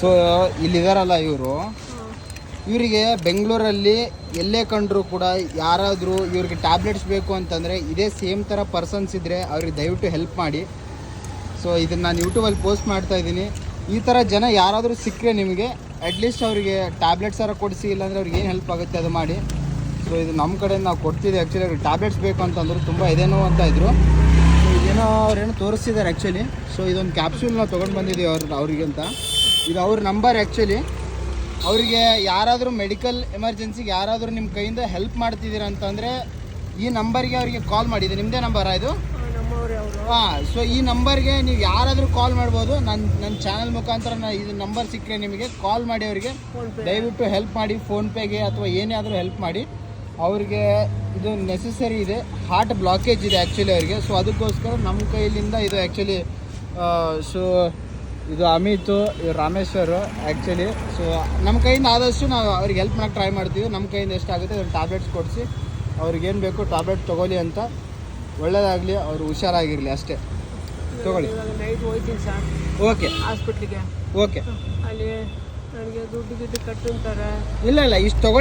So ಇಲ್ಲಿದಾರಲ್ಲ ಇವರಿಗೆ ಬೆಂಗಳೂರಲ್ಲಿ ಎಲ್ಲೇ ಕಂಡ್ರು ಕೂಡ ಯಾರಾದರೂ ಇವ್ರಿಗೆ ಟ್ಯಾಬ್ಲೆಟ್ಸ್ ಬೇಕು ಅಂತಂದರೆ ಇದೇ ಸೇಮ್ ಥರ ಪರ್ಸನ್ಸ್ ಇದ್ದರೆ ಅವ್ರಿಗೆ ದಯವಿಟ್ಟು ಹೆಲ್ಪ್ ಮಾಡಿ. ಸೊ ಇದನ್ನು ನಾನು ಯೂಟ್ಯೂಬಲ್ಲಿ ಪೋಸ್ಟ್ ಮಾಡ್ತಾ ಇದ್ದೀನಿ. ಈ ಥರ ಜನ ಯಾರಾದರೂ ಸಿಕ್ಕರೆ ನಿಮಗೆ ಅಟ್ಲೀಸ್ಟ್ ಅವರಿಗೆ ಟ್ಯಾಬ್ಲೆಟ್ಸಾರ ಕೊಡಿಸಿ, ಇಲ್ಲಾಂದರೆ ಅವ್ರಿಗೆ ಏನು ಹೆಲ್ಪ್ ಆಗುತ್ತೆ ಅದು ಮಾಡಿ. ಸೊ ಇದು ನಮ್ಮ ಕಡೆ ನಾವು ಕೊಡ್ತಿದ್ದೆ. ಆ್ಯಕ್ಚುಲಿ ಅವ್ರಿಗೆ ಟ್ಯಾಬ್ಲೆಟ್ಸ್ ಬೇಕು ಅಂತಂದರು, ತುಂಬ ಇದೇನೋ ಅಂತ ಇದ್ದರು. ಸೊ ಇದೇನೋ ಅವ್ರೇನೋ ತೋರಿಸ್ತಿದ್ದಾರೆ ಆ್ಯಕ್ಚುಲಿ. ಸೊ ಇದೊಂದು ಕ್ಯಾಪ್ಸೂಲ್ ನಾವು ತೊಗೊಂಡು ಬಂದಿದ್ದೀವಿ ಅವ್ರಿಗೆ ಅಂತ. ಇದು ಅವ್ರ ನಂಬರ್ ಆ್ಯಕ್ಚುಲಿ. ಅವರಿಗೆ ಯಾರಾದರೂ ಮೆಡಿಕಲ್ ಎಮರ್ಜೆನ್ಸಿಗೆ ಯಾರಾದರೂ ನಿಮ್ಮ ಕೈಯಿಂದ ಹೆಲ್ಪ್ ಮಾಡ್ತಿದ್ದೀರಾ ಅಂತಂದರೆ ಈ ನಂಬರ್ಗೆ ಅವರಿಗೆ ಕಾಲ್ ಮಾಡಿದೆ. ನಿಮ್ಮದೇ ನಂಬರಾ ಇದು? ಹಾಂ. ಸೊ ಈ ನಂಬರ್ಗೆ ನೀವು ಯಾರಾದರೂ ಕಾಲ್ ಮಾಡ್ಬೋದು. ನನ್ನ ಚಾನಲ್ ಮುಖಾಂತರ ಇದು ನಂಬರ್ ಸಿಕ್ಕರೆ ನಿಮಗೆ ಕಾಲ್ ಮಾಡಿ ಅವರಿಗೆ ದಯವಿಟ್ಟು ಹೆಲ್ಪ್ ಮಾಡಿ. ಫೋನ್ಪೇಗೆ ಅಥವಾ ಏನೇ ಆದರೂ ಹೆಲ್ಪ್ ಮಾಡಿ. ಅವ್ರಿಗೆ ಇದು ನೆಸೆಸರಿ ಇದೆ, ಹಾರ್ಟ್ ಬ್ಲಾಕೇಜ್ ಇದೆ ಆ್ಯಕ್ಚುಲಿ ಅವ್ರಿಗೆ. ಸೊ ಅದಕ್ಕೋಸ್ಕರ ನಮ್ಮ ಕೈಲಿಂದ ಇದು ಆ್ಯಕ್ಚುಲಿ ಸೊ ಇದು ಅಮಿತು, ಇವ್ರು ರಾಮೇಶ್ವರು ಆ್ಯಕ್ಚುಲಿ. ಸೊ ನಮ್ಮ ಕೈಯಿಂದ ಆದಷ್ಟು ನಾವು ಅವ್ರಿಗೆ ಹೆಲ್ಪ್ ಮಾಡೋಕ್ಕೆ ಟ್ರೈ ಮಾಡ್ತೀವಿ. ನಮ್ಮ ಕೈಯಿಂದ ಎಷ್ಟಾಗುತ್ತೆ ಅದನ್ನು ಟ್ಯಾಬ್ಲೆಟ್ಸ್ ಕೊಡಿಸಿ ಅವ್ರಿಗೇನು ಬೇಕು ಟ್ಯಾಬ್ಲೆಟ್ ತೊಗೊಳ್ಳಿ ಅಂತ. ಒಳ್ಳೆಯದಾಗಲಿ, ಅವರು ಹುಷಾರಾಗಿರಲಿ ಅಷ್ಟೇ. ತೊಗೊಳ್ಳಿ. ನೈಟ್ ಹೋಗ್ತೀನಿ ಸರ್ ಓಕೆ ಹಾಸ್ಪಿಟ್ಲಿಗೆ. ಓಕೆ. ಅಲ್ಲಿ ನನಗೆ ದುಡ್ಡು ಕಟ್ಟುತ್ತಾರೆ. ಇಲ್ಲ ಇಷ್ಟು ತೊಗೊಳ್ಳಿ.